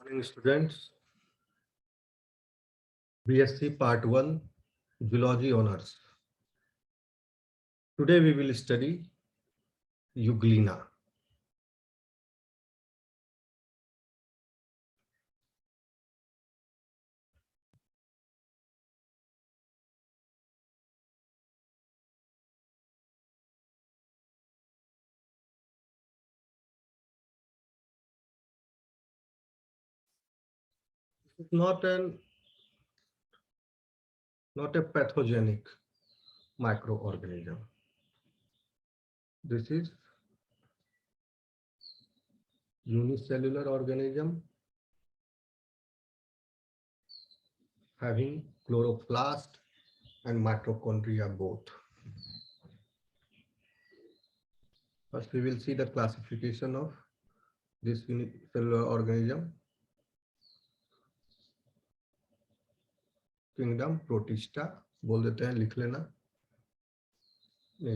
Morning students, BSc Part 1 Zoology Honors. Today we will study Euglena. It's not a pathogenic microorganism. This is unicellular organism having chloroplast and mitochondria both. First we will see the classification of this unicellular organism. Kingdom protista बोल देते हैं, लिख लेना।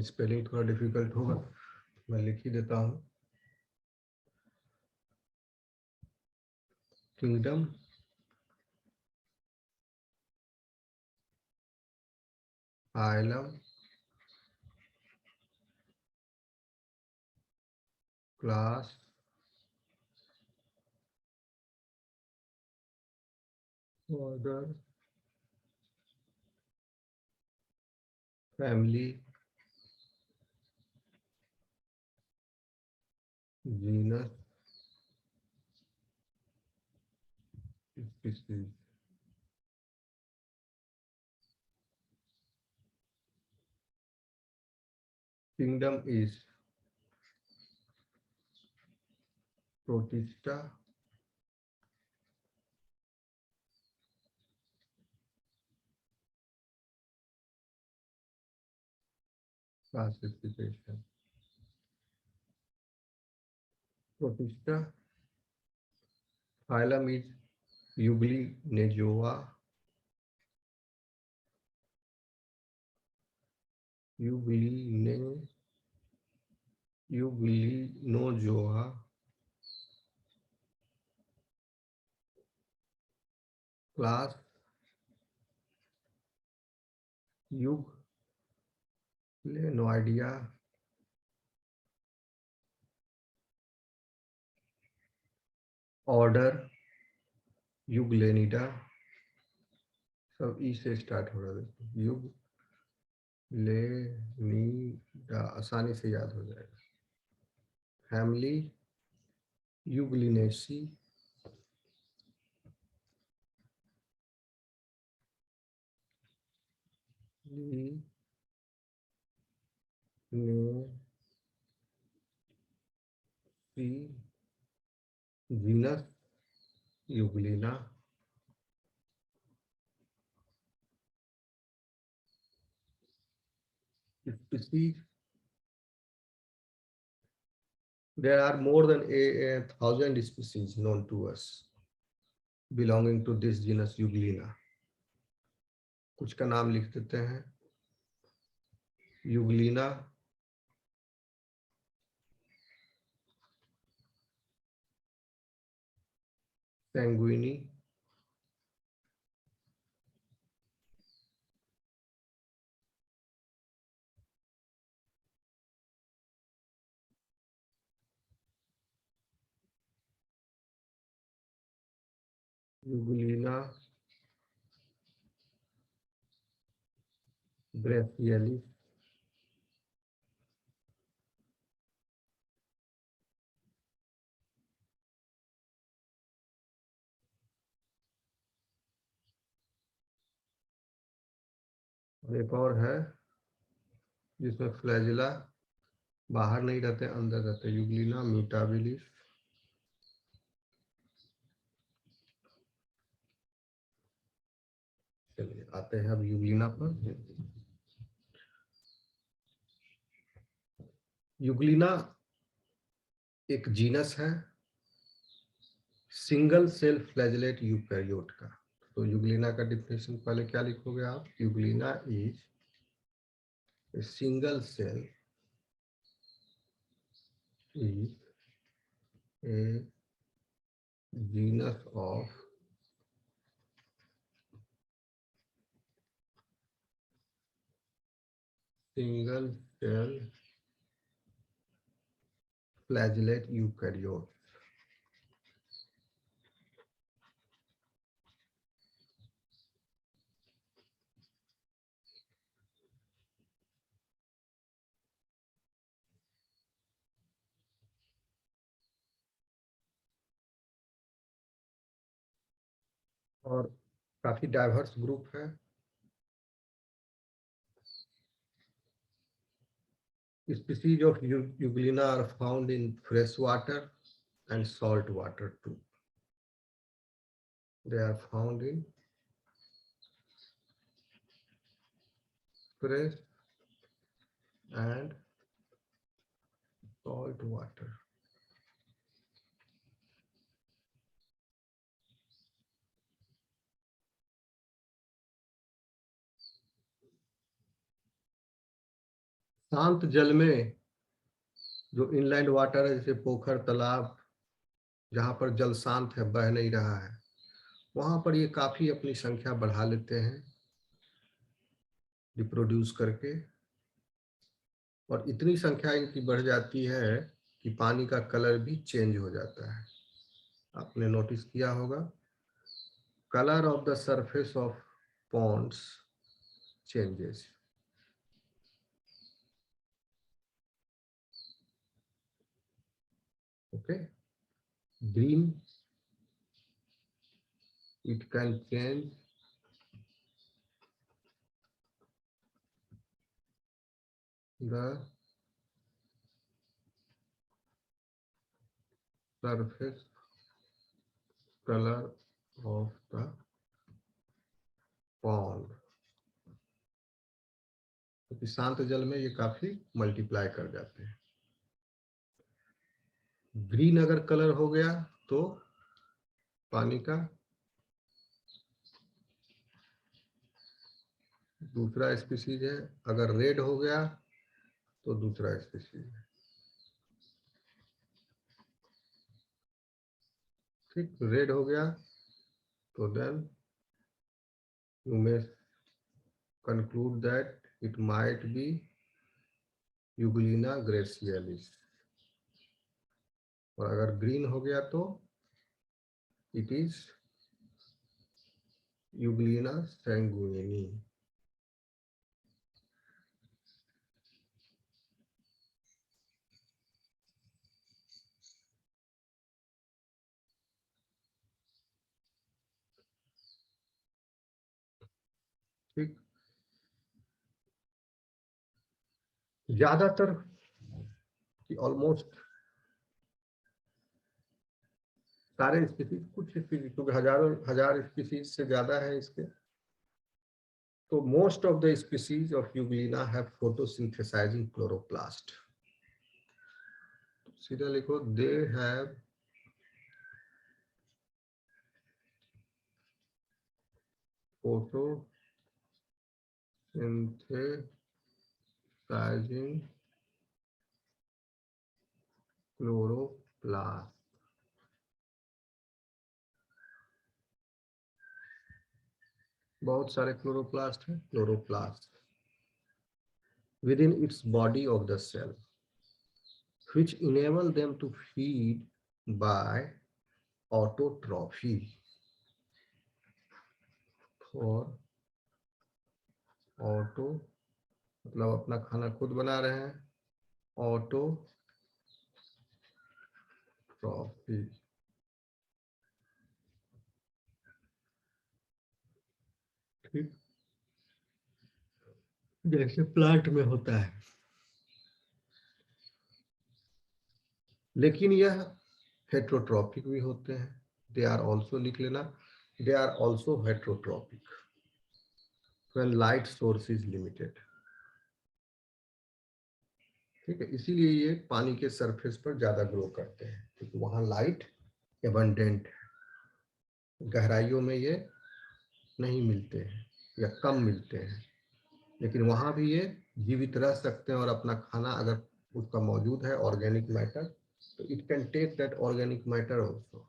Spelling थोड़ा difficult होगा, मैं लिख ही देता हूँ। Kingdom phylum class order family genus species. Kingdom is Protista classification. Protista. Phylum is Euglenozoa. Euglenozoa. Class Euglenoidea. Order Euglenida. सब ई से स्टार्ट हो रहा है। यूग्लेनिडा आसानी से याद हो जाएगा। Family Euglenaceae. Genus Euglena. Species. There are more than 1,000 species known to us belonging to this genus Euglena. कुछ का नाम लिख देते हैं। यूग्लिना, सैंगुइनी, यूग्लिना ब्रेसियलिस, एक और है जिसमें फ्लैजिला बाहर नहीं रहते, अंदर रहते, यूग्लिना म्यूटाबिलिस। चलिए आते हैं अब यूग्लिना पर। यूग्लिना एक जीनस है सिंगल सेल फ्लैजिलेट यूकैरियोट का। तो यूग्लिना का डिफिनेशन पहले क्या लिखोगे आप? Euglena is a single cell is a genus of single cell flagellate eukaryotes. और काफी डाइवर्स ग्रुप है। Species of Euglena are found in fresh water and salt water too. They are found in fresh and salt water. शांत जल में जो inland water है, जैसे पोखर, तालाब, जहां पर जल शांत है, बह नहीं रहा है, वहां पर ये काफी अपनी संख्या बढ़ा लेते हैं रिप्रोड्यूस करके, और इतनी संख्या इनकी बढ़ जाती है कि पानी का कलर भी चेंज हो जाता है। आपने नोटिस किया होगा, colour of the surface of ponds changes. Okay, green, it can change the surface color of the pond। क्योंकि शांत जल में ये काफी मल्टीप्लाई कर जाते हैं। ग्रीन अगर कलर हो गया तो पानी का दूसरा स्पीशीज है, अगर रेड हो गया तो दूसरा स्पीशीज है। ठीक, रेड हो गया तो then you may conclude that it might be Euglena gracialis, और अगर ग्रीन हो गया तो इट इज Euglena sanguinea। ठीक, ज्यादातर कि ऑलमोस्ट सारे स्पीसीज, कुछ स्पीसीज, क्योंकि हजारों हजार स्पीसीज से ज्यादा है इसके, तो most of the species of Euglena have photosynthesising chloroplast. सीधा लिखो, दे हैव फोटोसिंथेसाइजिंग क्लोरोप्लास्ट। बहुत सारे क्लोरोप्लास्ट हैं, chloroplast within its body of the cell, which enable them to feed by autotrophy। और ऑटो मतलब अपना खाना खुद बना रहे हैं, ऑटोट्रॉफी। ठीक, जैसे प्लांट में होता है, लेकिन यह हेट्रोट्रॉपिक भी होते हैं। दे आर ऑल्सो, लिख लेना, they are also heterotrophic when light source is limited. ठीक है, इसीलिए ये पानी के सरफेस पर ज्यादा ग्रो करते हैं, क्योंकि वहां लाइट एबंडेंट है। गहराइयों में ये नहीं मिलते हैं या कम मिलते हैं, लेकिन वहां भी ये जीवित रह सकते हैं, और अपना खाना अगर उसका मौजूद है ऑर्गेनिक मैटर, तो it can take that organic matter also.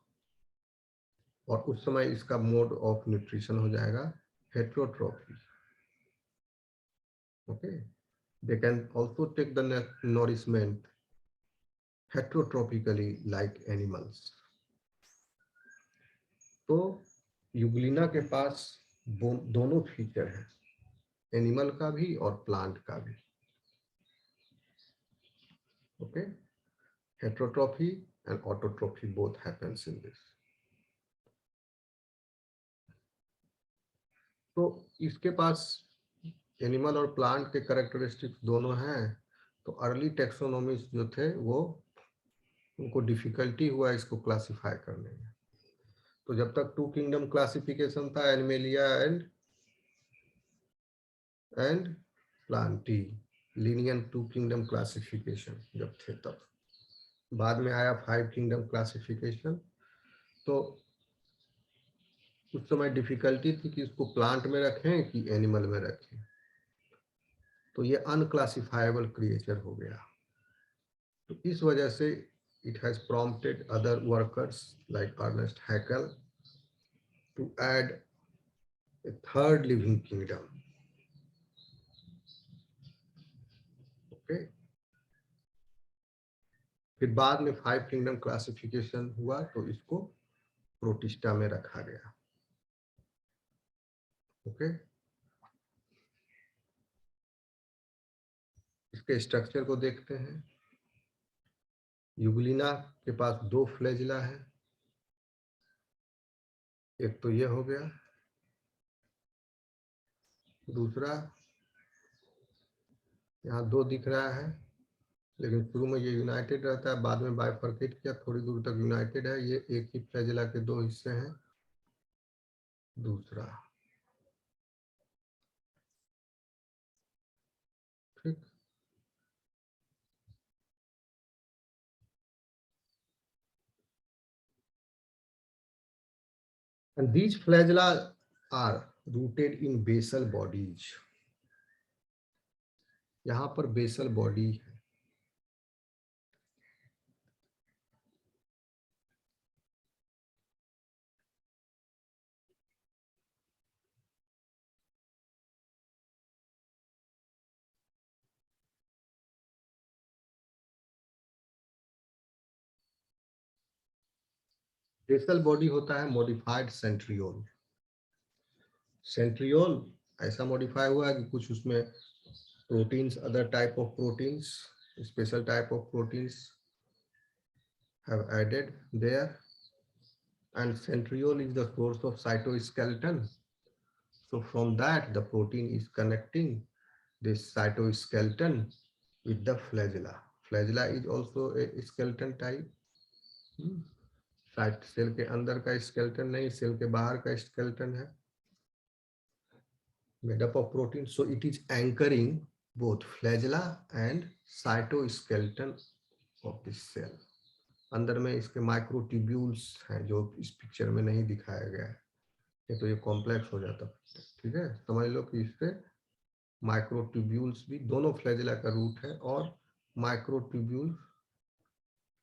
और उस समय इसका मोड ऑफ न्यूट्रिशन हो जाएगा heterotrophy. Okay, they can also take the nourishment heterotrophically like animals. तो युग्लिना के पास दोनों फीचर हैं, एनिमल का भी और प्लांट का भी. Okay, heterotrophy and autotrophy both happens in this. तो इसके पास एनिमल और प्लांट के कैरेक्टरिस्टिक्स दोनों हैं. तो अर्ली टेक्सोनॉमिस्ट जो थे वो उनको डिफिकल्टी हुआ इसको क्लासिफाई करने में. तो जब तक टू किंगडम क्लासिफिकेशन था, Animalia and Plantae, Linnaean two kingdom classification जब थे, तब बाद में आया 5 किंगडम क्लासिफिकेशन. तो उस समय डिफिकल्टी थी कि इसको प्लांट में रखें कि एनिमल में रखें. तो ये अनक्लासिफाइबल क्रिएचर हो गया. तो इस वजह से it has prompted other workers like Ernest Haeckel to add a third living kingdom. Okay, फिर बाद में 5 किंगडम क्लासिफिकेशन हुआ तो इसको प्रोटिस्टा में रखा गया. ओके, इसके स्ट्रक्चर को देखते हैं. युग्लिना के पास 2 फ्लैजिला है. एक तो ये हो गया, दूसरा यहाँ 2 दिख रहा है, लेकिन शुरू में ये यूनाइटेड रहता है, बाद में बाइफर्केट किया, थोड़ी दूर तक यूनाइटेड है. ये एक ही फ्लैजिला के 2 हिस्से हैं. दूसरा, ठीक. And these flagella are rooted in basal bodies. यहाँ पर बेसल बॉडी है. बेसल बॉडी होता है मॉडिफाइड सेंट्रियोल. सेंट्रियोल ऐसा मॉडिफाई हुआ है कि कुछ उसमें proteins, other type of proteins, special type of proteins have added there, and centriole is the source of cytoskeleton. So from that the protein is connecting this cytoskeleton with the flagella. Flagella is also a skeleton type. Cell के अंदर का skeleton नहीं, cell के बाहर का skeleton है, made up of protein. So it is anchoring both flagella and cytoskeleton of this cell. अंदर में इसके माइक्रोट्यूब्यूल्स हैं जो इस पिक्चर में नहीं दिखाया गया है, तो ये कॉम्प्लेक्स हो जाता है. ठीक है, समझ लो कि इससे माइक्रोट्यूब्यूल्स भी दोनों फ्लैजिला का रूट है, और माइक्रोट्यूब्यूल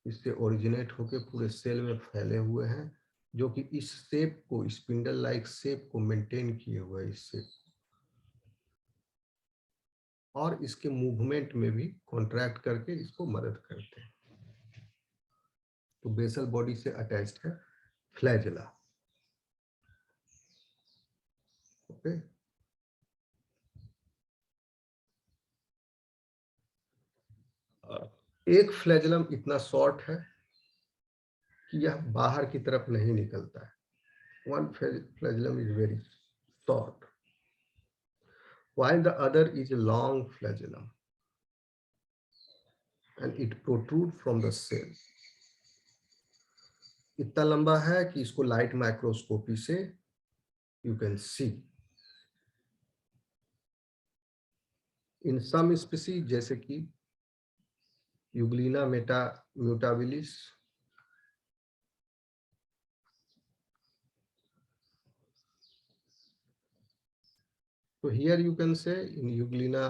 इससे ओरिजिनेट होके पूरे सेल में फैले हुए हैं, जो कि इस शेप को, स्पिंडल लाइक शेप को मेंटेन किए हुए हैं, इस शेप, और इसके मूवमेंट में भी कॉन्ट्रैक्ट करके इसको मदद करते हैं. तो बेसल बॉडी से अटैच्ड है फ्लैजिला. ओके, एक फ्लैजिलम इतना शॉर्ट है कि यह बाहर की तरफ नहीं निकलता है. One flagellum is very short, while the other is a long flagellum, and it protrudes from the cell. इतना लंबा है कि इसको लाइट माइक्रोस्कोपी से you can see. In some species जैसे कि युग्लिना म्यूटाबिलिस, so here you can say in युग्लिना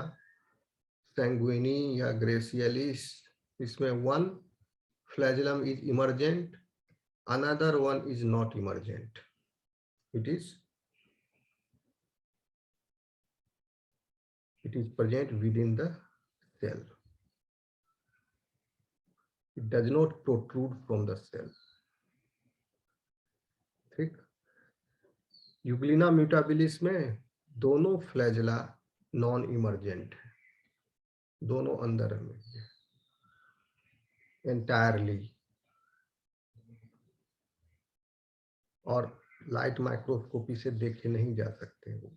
sanguini या ग्रेसियलिस, इसमें one flagellum is emergent another one is not emergent. It is present within the cell. It does not protrude from the cell. ठीक, Euglena म्यूटाबिलिस में दोनों flagella non emergent है, दोनों अंदर में entirely, और लाइट माइक्रोस्कोपी से देखे नहीं जा सकते वो।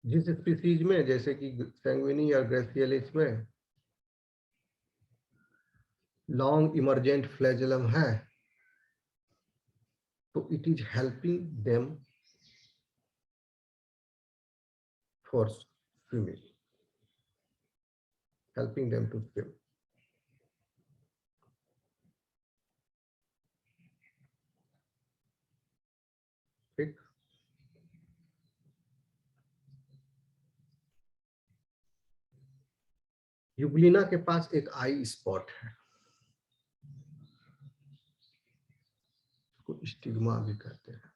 जिस स्पीसीज में जैसे कि सैंग्विनी या ग्रेसियलिस में लॉन्ग इमर्जेंट फ्लैजेलम है, तो it is helping them for swimming, helping them to swim. ठीक, यूग्लिना के पास एक आई स्पॉट है, उसको स्टिग्मा भी कहते हैं।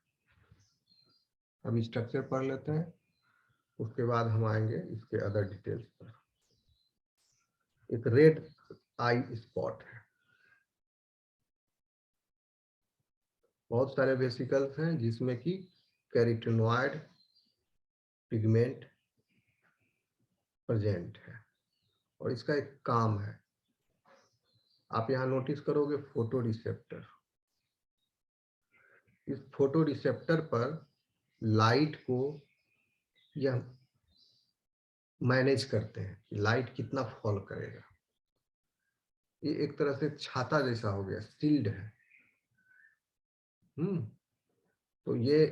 अभी स्ट्रक्चर पढ़ लेते हैं, उसके बाद हम आएंगे इसके अदर डिटेल्स पर। एक रेड आई स्पॉट है, बहुत सारे वेसिकल्स हैं जिसमें कि कैरोटिनॉइड पिगमेंट प्रेजेंट है, और इसका एक काम है, आप यहां नोटिस करोगे फोटो रिसेप्टर। इस फोटो रिसेप्टर पर लाइट को यह मैनेज करते हैं कि लाइट कितना फॉल करेगा। ये एक तरह से छाता जैसा हो गया, शील्ड है। तो ये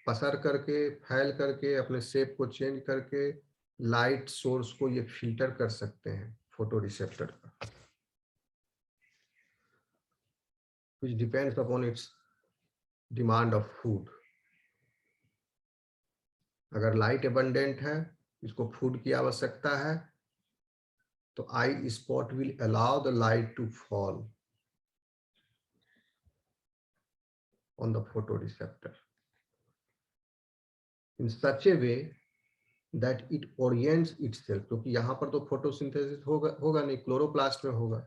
पसर करके, फैल करके, अपने शेप को चेंज करके लाइट सोर्स को ये फिल्टर कर सकते हैं फोटो रिसेप्टर पर, which depends upon its demand of food. अगर लाइट एबंडेंट है, इसको फूड की आवश्यकता है, तो eye spot will allow the light to fall on the photoreceptor in such a way that it orients itself, क्योंकि यहाँ पर तो फोटोसिंथेसिस होगा नहीं, क्लोरोप्लास्ट में होगा।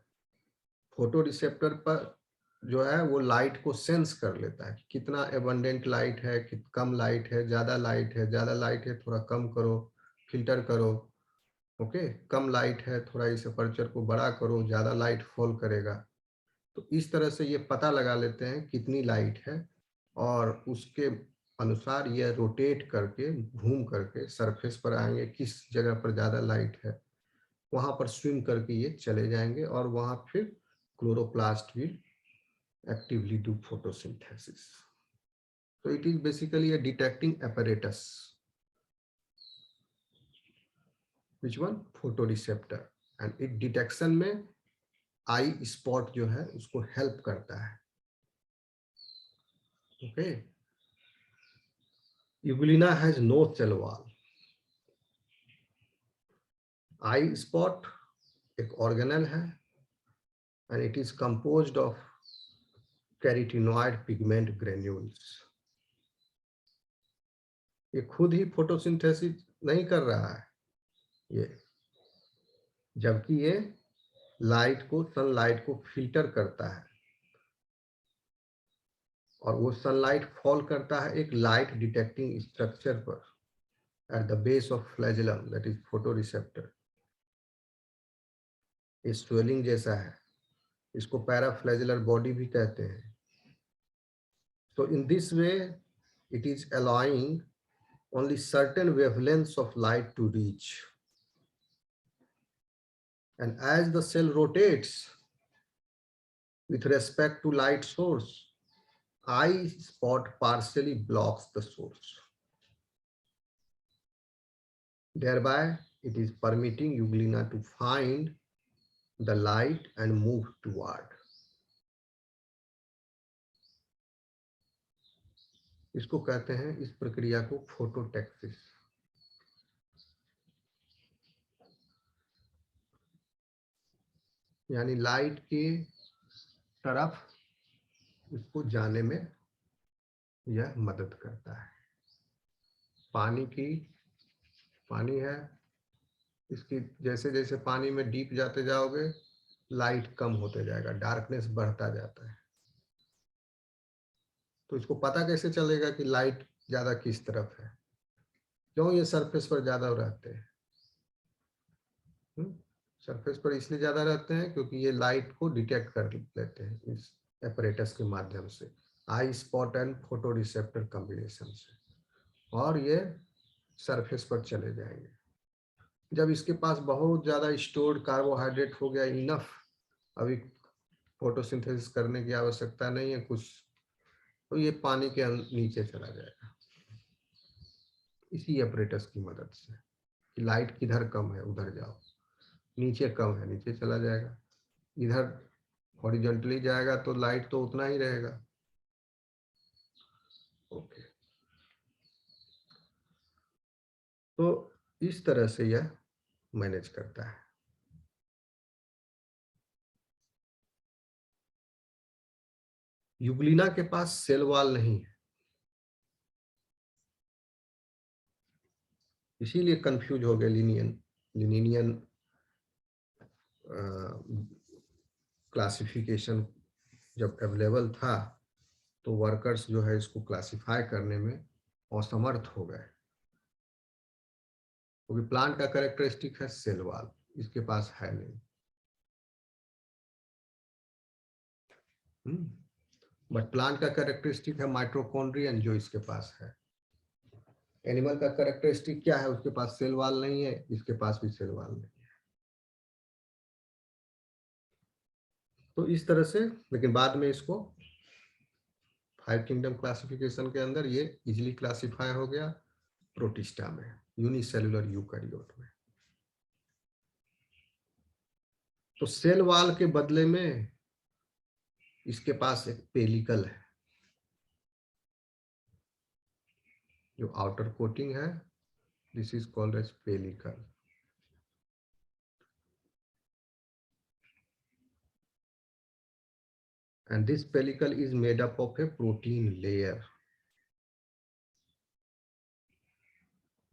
फोटो रिसेप्टर पर जो है वो लाइट को सेंस कर लेता है, कितना एबंडेंट लाइट है, कम लाइट है, ज्यादा लाइट है, ज्यादा लाइट है थोड़ा कम करो, फिल्टर करो। ओके, कम लाइट है थोड़ा इस अपर्चर को बड़ा करो, ज्यादा लाइट फॉल करेगा। तो इस तरह से ये पता लगा लेते हैं कितनी लाइट है, और उसके अनुसार ये रोटेट करके, घूम करके सरफेस पर आएंगे, किस जगह पर ज्यादा लाइट है वहां पर स्विम करके ये चले जाएंगे, और वहां फिर chloroplast will actively do photosynthesis. So it is basically a detecting apparatus. Which one? Photoreceptor. And it detection में आई स्पॉट जो है उसको हेल्प करता है। Okay. Uvulina has no cell wall. I spot एक ऑर्गेनल है, and it is composed of carotenoid pigment granules. ये खुद ही फोटोसिंथेसिस नहीं कर रहा है ये, जबकि ये लाइट को, सनलाइट को फिल्टर करता है, और वो सनलाइट फॉल करता है एक लाइट डिटेक्टिंग स्ट्रक्चर पर at the base of flagellum, that is photoreceptor. ये स्वेलिंग जैसा है, इसको पैराफ्लैजेलर बॉडी भी कहते हैं। So in this way, it is allowing only certain wavelengths of light to reach. And as the cell rotates with respect to light source, eye spot partially blocks the source. Thereby, it is permitting Euglena to find the light and move toward. इसको कहते हैं, इस प्रक्रिया को फोटोटैक्सिस। यानी light की तरफ इसको जाने में यह मदद करता है। पानी है, इसकी जैसे जैसे पानी में डीप जाते जाओगे लाइट कम होते जाएगा, डार्कनेस बढ़ता जाता है। तो इसको पता कैसे चलेगा कि लाइट ज्यादा किस तरफ है? क्यों ये सरफेस पर ज्यादा रहते हैं? सरफेस पर इसलिए ज्यादा रहते हैं क्योंकि ये लाइट को डिटेक्ट कर लेते हैं इस एपरेटस के माध्यम से, eye spot and photoreceptor combination से, और ये सरफेस पर चले जाएंगे। जब इसके पास बहुत ज्यादा स्टोर्ड कार्बोहाइड्रेट हो गया इनफ, अभी फोटोसिंथेसिस करने की आवश्यकता नहीं है कुछ, तो ये पानी के नीचे चला जाएगा इसी एपरेटस की मदद से कि लाइट किधर कम है उधर जाओ, नीचे कम है नीचे चला जाएगा, इधर हॉरिजॉन्टली जाएगा तो लाइट तो उतना ही रहेगा। ओके, तो इस तरह से यह मैनेज करता है। यूग्लिना के पास सेल वॉल नहीं है, इसीलिए कंफ्यूज हो गए लिनियन क्लासिफिकेशन जब अवेलेबल था तो वर्कर्स जो है इसको क्लासिफाई करने में असमर्थ हो गए, क्योंकि प्लांट का कैरेक्टरिस्टिक है सेल वॉल, इसके पास है नहीं। बट प्लांट का कैरेक्टरिस्टिक है माइटोकॉन्ड्रियन जो इसके पास है। एनिमल का कैरेक्टरिस्टिक क्या है? उसके पास सेल वॉल नहीं है, इसके पास भी सेल वॉल नहीं है। तो इस तरह से, लेकिन बाद में इसको 5 किंगडम क्लासिफिकेशन के अंदर ये इजिली क्लासिफाई हो गया प्रोटिस्टा में, यूनिसेलुलर यूकैरियोट में। तो सेल वॉल के बदले में इसके पास एक पेलिकल है, जो आउटर कोटिंग है, this is called as pellicle. And this pellicle is made up of a protein layer.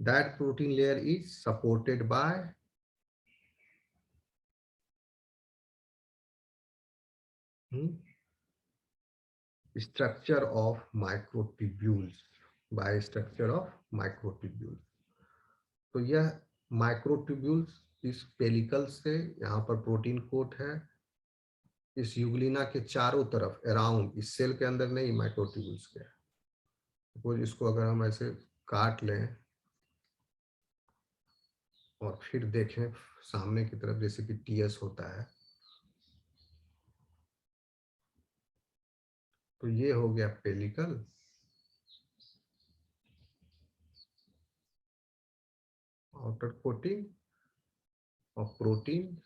That protein layer is supported by structure of microtubules, by structure of microtubules. तो यह microtubules इस pellicle से, यहाँ पर protein coat है, इस Euglena के चारों तरफ अराउंड, इस सेल के अंदर नहीं, माइक्रोट्यूब्यूल्स के। सपोज इसको अगर हम ऐसे काट लें और फिर देखें सामने की तरफ, जैसे कि टीएस होता है, तो ये हो गया pellicle. Outer coating of protein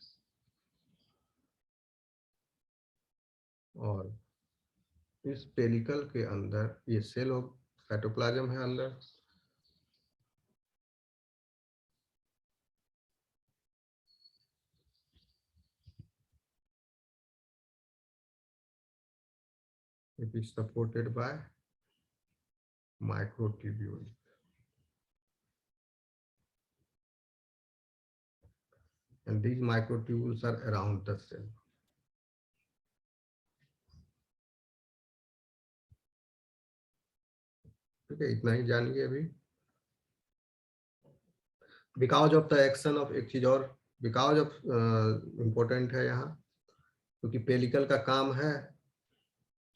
और इस पेलिकल के अंदर ये सेल ऑफ साइटोप्लाज्म है अंदर। It is supported by microtubule. And these microtubules are around the cell. ठीक है, इतना ही जानिए अभी। Because of the action of, एक चीज और, बिकॉज ऑफ इम्पोर्टेंट है यहाँ, क्योंकि पेलिकल का काम है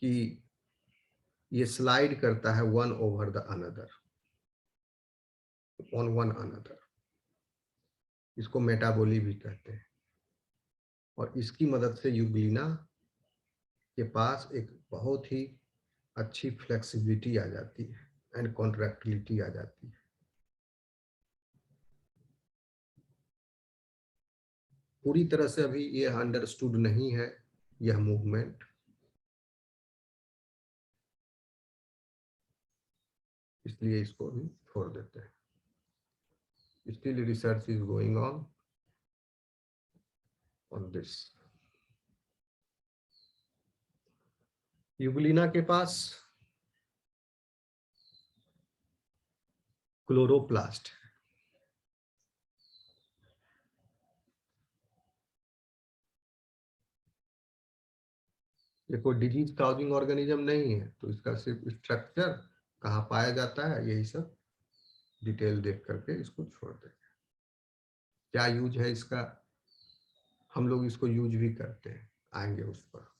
कि ये स्लाइड करता है one over the another, on one another, इसको मेटाबोली भी कहते हैं। और इसकी मदद से यूग्लिना के पास एक बहुत ही अच्छी फ्लेक्सिबिलिटी आ जाती है एंड कॉन्ट्रैक्टिलिटी आ जाती है। पूरी तरह से अभी ये अंडरस्टूड नहीं है यह मूवमेंट, इसलिए इसको भी छोड़ देते हैं। Still research is going on this. Euglena के पास क्लोरोप्लास्ट है। ये कोई डिजीज काउजिंग ऑर्गेनिज्म नहीं है, तो इसका सिर्फ स्ट्रक्चर, कहाँ पाया जाता है, यही सब डिटेल देख करके इसको छोड़ देंगे। क्या यूज है इसका, हम लोग इसको यूज भी करते हैं, आएंगे उस पर।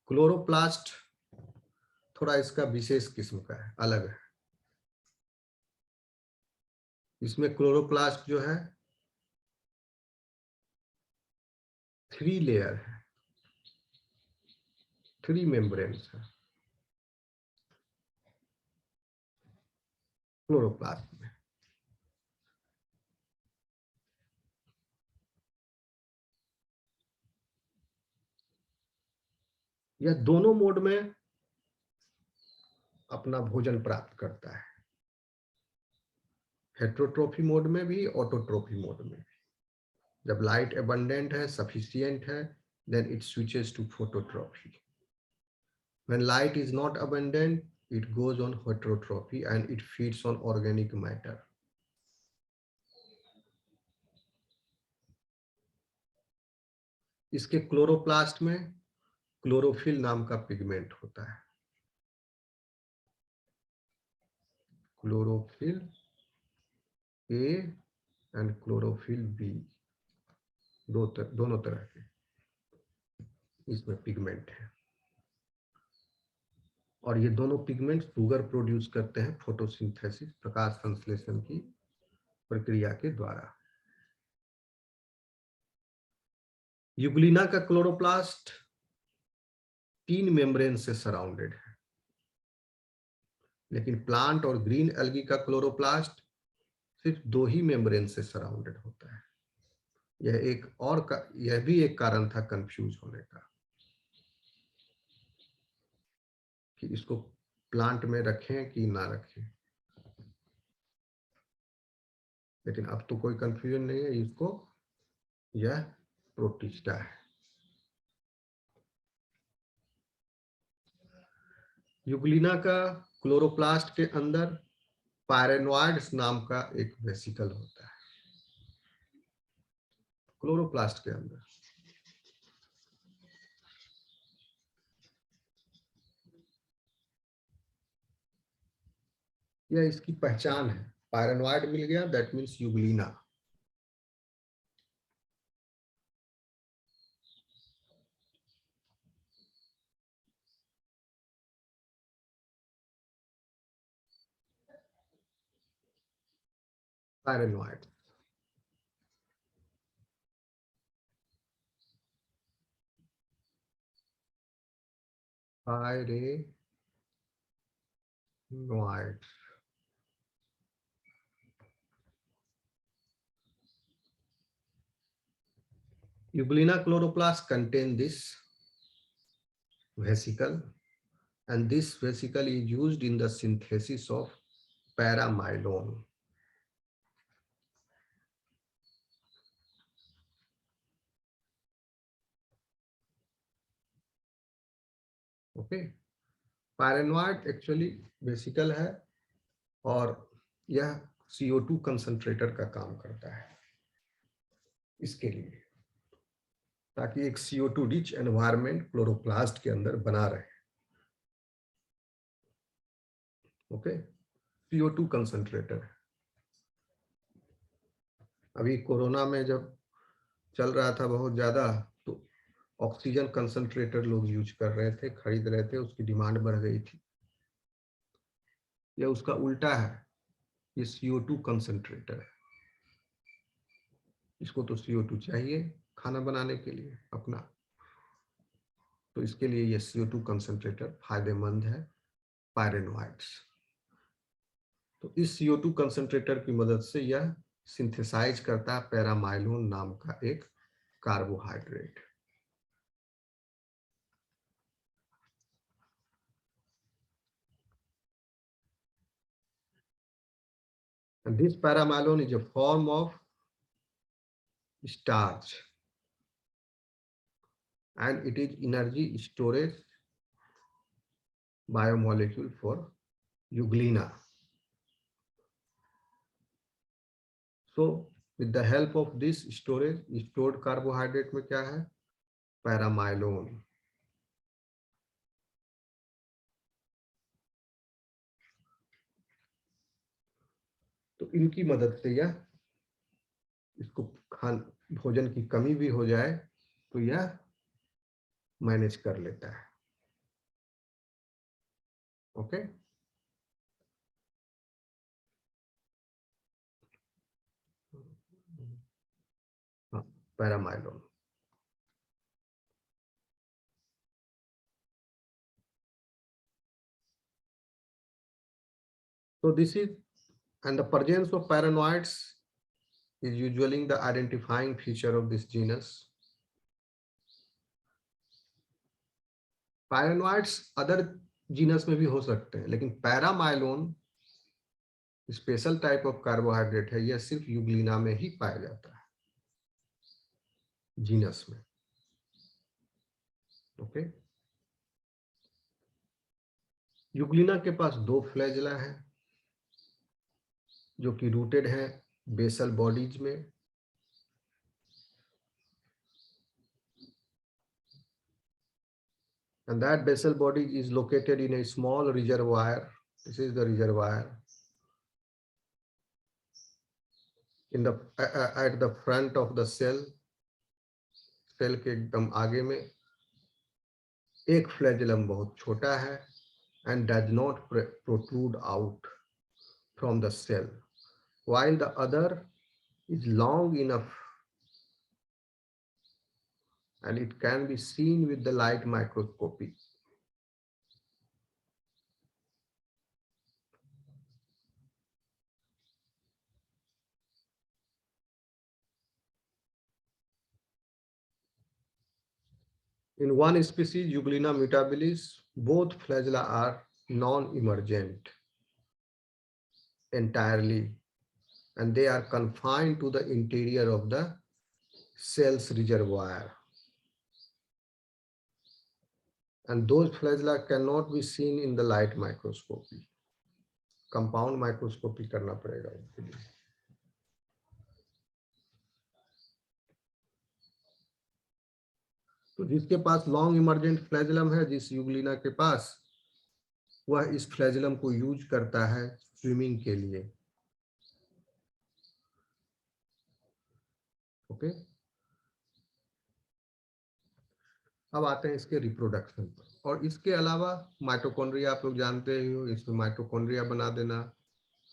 क्लोरोप्लास्ट थोड़ा इसका विशेष किस्म का है, अलग है। इसमें क्लोरोप्लास्ट जो है 3 लेयर है, 3 मेम्ब्रेन्स है क्लोरोप्लास्ट में। यह दोनों मोड में अपना भोजन प्राप्त करता है, हेट्रोट्रोफी मोड में भी, ऑटोट्रोफी मोड में भी। जब लाइट एबंडेंट है, सफिशिएंट है, then it switches to phototrophy. When light is not abundant, it goes on heterotrophy and it feeds on organic matter. इसके क्लोरोप्लास्ट में क्लोरोफिल नाम का पिगमेंट होता है। Chlorophyll A and chlorophyll B, दोनों तरह के इसमें पिगमेंट है। और ये दोनों पिगमेंट शुगर प्रोड्यूस करते हैं फोटोसिंथेसिस, प्रकाश संश्लेषण की प्रक्रिया के द्वारा। यूग्लिना का क्लोरोप्लास्ट 3 मेम्ब्रेन से सराउंडेड है, लेकिन प्लांट और ग्रीन एल्गी का क्लोरोप्लास्ट सिर्फ 2 ही मेम्ब्रेन से सराउंडेड होता है। यह भी एक कारण था कंफ्यूज होने का कि इसको प्लांट में रखें कि ना रखें, लेकिन अब तो कोई कंफ्यूजन नहीं है, इसको यह प्रोटिस्टा है। यूग्लिना का क्लोरोप्लास्ट के अंदर पायरेनॉइड्स नाम का एक वेसिकल होता है, क्लोरोप्लास्ट के अंदर। यह इसकी पहचान है, पायरेनॉइड मिल गया, that means Euglena. Pyrenoid pyrenoid Euglena chloroplast contain this vesicle, and this vesicle is used in the synthesis of paramylone. Okay, pyrenoid actually vesicle है और यह CO2 कंसंट्रेटर का काम करता है इसके लिए, ताकि एक CO2 रिच एनवायरनमेंट क्लोरोप्लास्ट के अंदर बना रहे। ओके, CO2 कंसंट्रेटर है। अभी कोरोना में जब चल रहा था बहुत ज्यादा, तो ऑक्सीजन कंसंट्रेटर लोग यूज कर रहे थे, खरीद रहे थे, उसकी डिमांड बढ़ गई थी। यह उसका उल्टा है, ये CO2 कंसंट्रेटर है। इसको तो CO2 चाहिए खाना बनाने के लिए अपना, तो इसके लिए ये CO2 कंसंट्रेटर फायदेमंद है, पायरेनॉइड्स। तो इस CO2 कंसंट्रेटर की मदद से यह सिंथेसाइज करता है पैरामाइलोन नाम का एक carbohydrate. And this paramylone is a form of starch and it is energy storage biomolecule for Euglena. So with the help of this storage, stored carbohydrate में क्या है? पैरामाइलोन. तो इनकी मदद से यह इसको भोजन की कमी भी हो जाए तो यह मैनेज कर लेता है. ओके. हाँ, पैरामाइलोन. So this is, and the presence of paranoids is usually the identifying feature of this genus. Paranoids other genus में भी हो सकते हैं, लेकिन पैरामाइलोन स्पेशल टाइप ऑफ कार्बोहाइड्रेट है, यह सिर्फ यूग्लिना में ही पाया जाता है, जीनस में. ओके. यूग्लिना के पास 2 फ्लैजिला है जो कि रूटेड है बेसल बॉडीज में. And that basal body is located in a small reservoir. This is the reservoir. In the at the front of the cell. Cell के एकदम आगे में एक फ्लैजिलम बहुत छोटा है and does not protrude out from the cell, while the other is long enough and it can be seen with the light microscopy. In one species, Euglena mutabilis, both flagella are non-emergent entirely, and they are confined to the interior of the cell's reservoir. And those flagella cannot be seen in the light microscopy. Compound microscopy करना पड़ेगा उनके लिए. तो जिसके पास long emergent flagellum है, जिस Euglena के पास, वह इस फ्लैजिलम को यूज करता है स्विमिंग के लिए. ओके. अब आते हैं इसके रिप्रोडक्शन पर. और इसके अलावा माइटोकॉन्ड्रिया आप लोग जानते ही हो, इसमें माइटोकॉन्ड्रिया बना देना.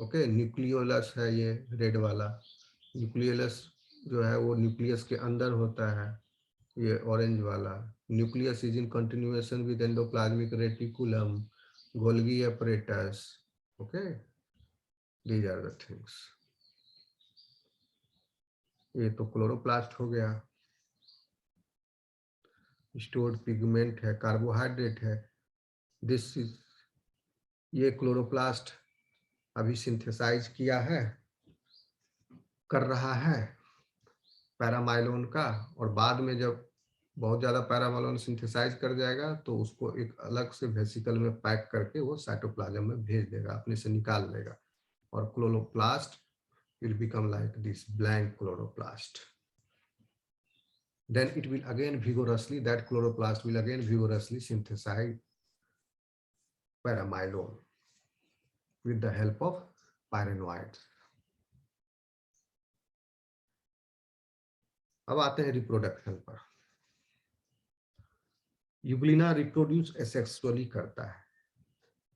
ओके. न्यूक्लियोलस है ये रेड वाला. न्यूक्लियोलस जो है वो न्यूक्लियस के अंदर होता है. ये ऑरेंज वाला nucleus is in continuation with endoplasmic reticulum, Golgi apparatus. Okay. These are the things. ये तो क्लोरोप्लास्ट हो गया. स्टोर्ड पिगमेंट है, कार्बोहाइड्रेट है. दिस इज, ये क्लोरोप्लास्ट अभी सिंथेसाइज किया है, कर रहा है पैरामाइलोन का, और बाद में जब बहुत ज्यादा पैरामाइलोन सिंथेसाइज कर जाएगा तो उसको एक अलग से वेसिकल में पैक करके वो साइटोप्लाज्म में भेज देगा, अपने से निकाल देगा, और chloroplast will become like this blank chloroplast. Then it will again vigorously, that chloroplast will again vigorously synthesize paramylone with the help of pyrenoids. अब आते हैं रिप्रोडक्शन पर. यूग्लिना रिप्रोड्यूस एसेक्सुअली करता है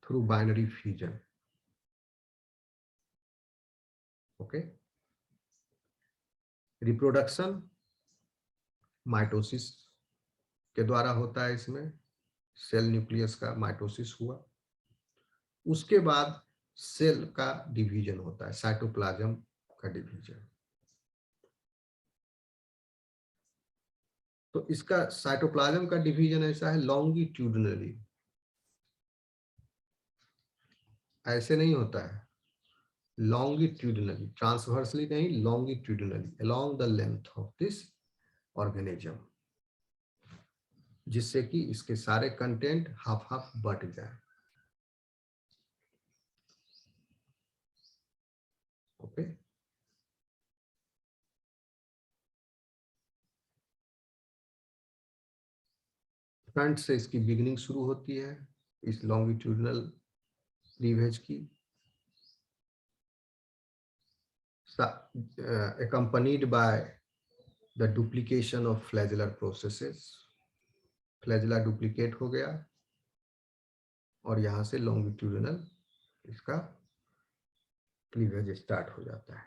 through binary fusion. Okay. Reproduction mitosis के द्वारा होता है. इसमें सेल न्यूक्लियस का माइटोसिस हुआ, उसके बाद सेल का डिवीजन होता है, साइटोप्लाज्म का डिवीजन. तो इसका साइटोप्लाज्म का डिवीजन ऐसा है लॉन्गिट्यूडनली, ऐसे नहीं होता है, longitudinally, transversely नहीं, longitudinally along the length of this organism, जिससे कि इसके सारे कंटेंट हाफ हाफ बट जाए. ओके, फ्रंट से इसकी बिगिनिंग शुरू होती है इस लॉन्गिट्यूडनल क्लीवेज की, accompanied by the duplication of flagellar processes. Flagella duplicate हो गया और यहाँ से लॉन्गिट्यूडनल इसका क्लीवेज स्टार्ट हो जाता है।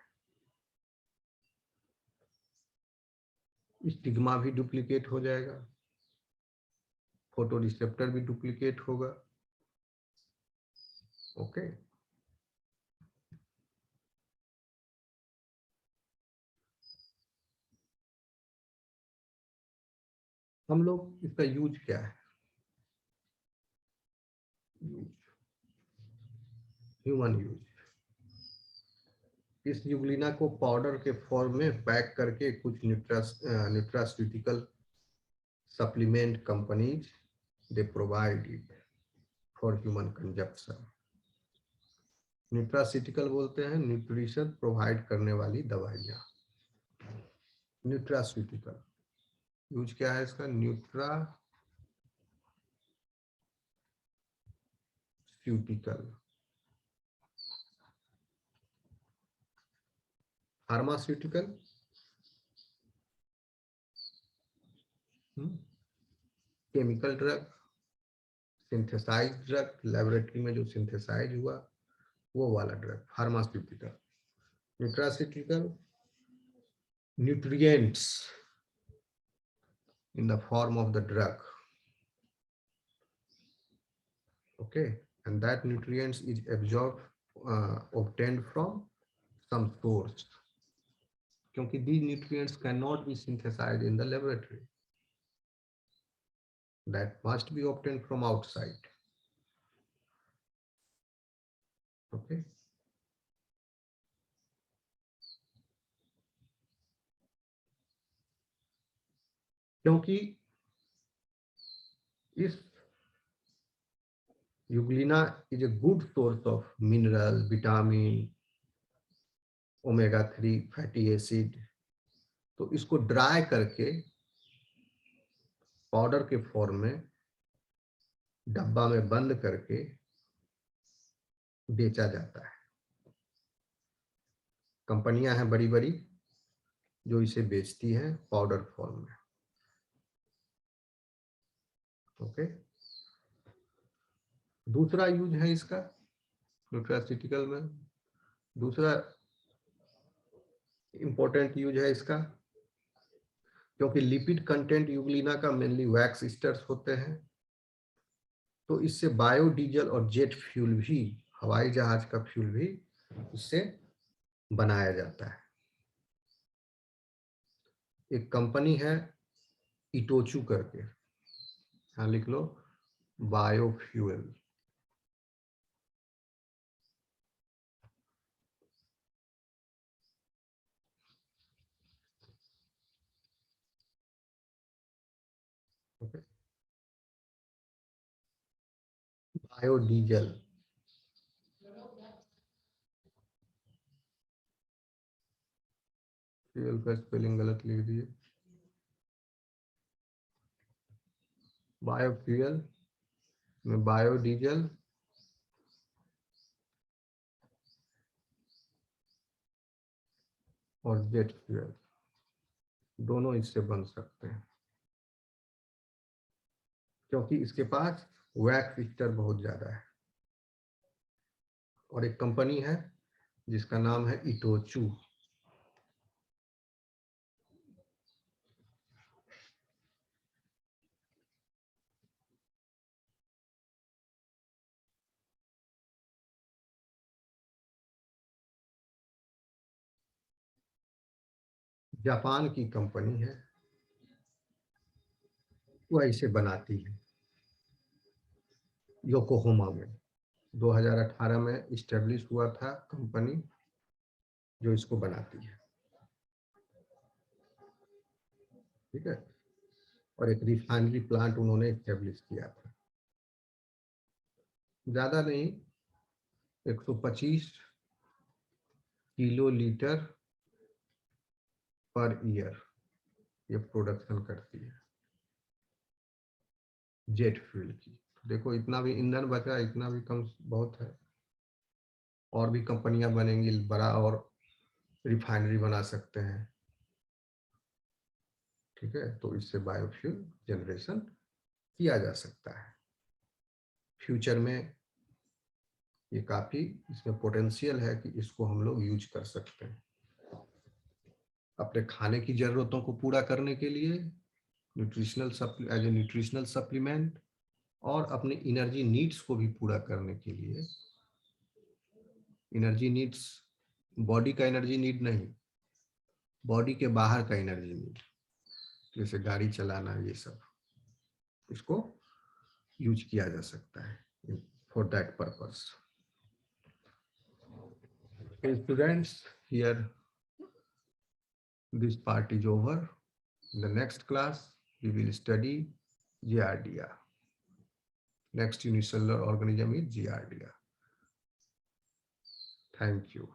स्टिग्मा भी डुप्लीकेट हो जाएगा, फोटो रिसेप्टर भी डुप्लीकेट होगा। ओके, हम लोग इसका यूज क्या है, ह्यूमन यूज, इस यूग्लिना को पाउडर के फॉर्म में पैक करके कुछ nutraceutical supplement companies they provide it for human consumption. Nutraceutical बोलते हैं न्यूट्रिशन प्रोवाइड करने वाली दवाइयाँ। न्यूट्रास्यूटिकल यूज क्या है इसका, nutraceutical. Pharmaceutical chemical drug, synthesize drug, laboratory में जो सिंथेसाइज हुआ वो वाला drug pharmaceutical. Nutraceutical nutrients in the form of the drug, okay, and that nutrients is absorbed obtained from some source, क्योंकि these nutrients cannot be synthesized in the laboratory, that must be obtained from outside, okay. क्योंकि इस Euglena is a good source of mineral, vitamin, omega-3 fatty acid, तो इसको dry करके powder के form में डब्बा में बंद करके बेचा जाता है। कंपनियां हैं बड़ी बड़ी जो इसे बेचती हैं पाउडर फॉर्म में, ओके। दूसरा यूज है इसका न्यूट्रास्यूटिकल में, दूसरा इंपॉर्टेंट यूज है इसका, क्योंकि लिपिड कंटेंट यूग्लिना का मेनली वैक्स ईस्टर्स होते हैं, तो इससे बायोडीजल और जेट फ्यूल भी, हवाई जहाज का फ्यूल भी इससे बनाया जाता है। एक कंपनी है इटोचू करके, यहाँ लिख लो बायोफ्यूल, ओके, बायोडीजल, फ्यूल का स्पेलिंग गलत लिख दिए, बायोफ्यूल में बायोडीजल और जेट फ्यूल दोनों इससे बन सकते हैं, क्योंकि इसके पास वैक्स ईस्टर बहुत ज्यादा है। और एक कंपनी है जिसका नाम है इटोचू, जापान की कंपनी है, वह इसे बनाती है योकोहामा में। 2018 में इस्टेब्लिश हुआ था कंपनी जो इसको बनाती है, ठीक है। और एक रिफाइनरी प्लांट उन्होंने इस्टेब्लिश किया था, ज्यादा नहीं, 125 किलोलीटर पर ईयर ये प्रोडक्शन करती है जेट फ्यूल की। देखो इतना भी ईंधन बचा, इतना भी कम बहुत है। और भी कंपनियां बनेंगी, बड़ा और रिफाइनरी बना सकते हैं, ठीक है। तो इससे बायोफ्यूल जनरेशन किया जा सकता है। फ्यूचर में ये काफी इसमें पोटेंशियल है कि इसको हम लोग यूज कर सकते हैं अपने खाने की जरूरतों को पूरा करने के लिए, एज ए न्यूट्रिशनल सप्लीमेंट, और अपने एनर्जी नीड्स को भी पूरा करने के लिए। एनर्जी नीड्स बॉडी का एनर्जी नीड नहीं, बॉडी के बाहर का एनर्जी नीड, जैसे गाड़ी चलाना, ये सब इसको यूज किया जा सकता है for that purpose. Students, here this part is over. In the next class we will study giardia. Next unicellular organism is giardia. Thank you.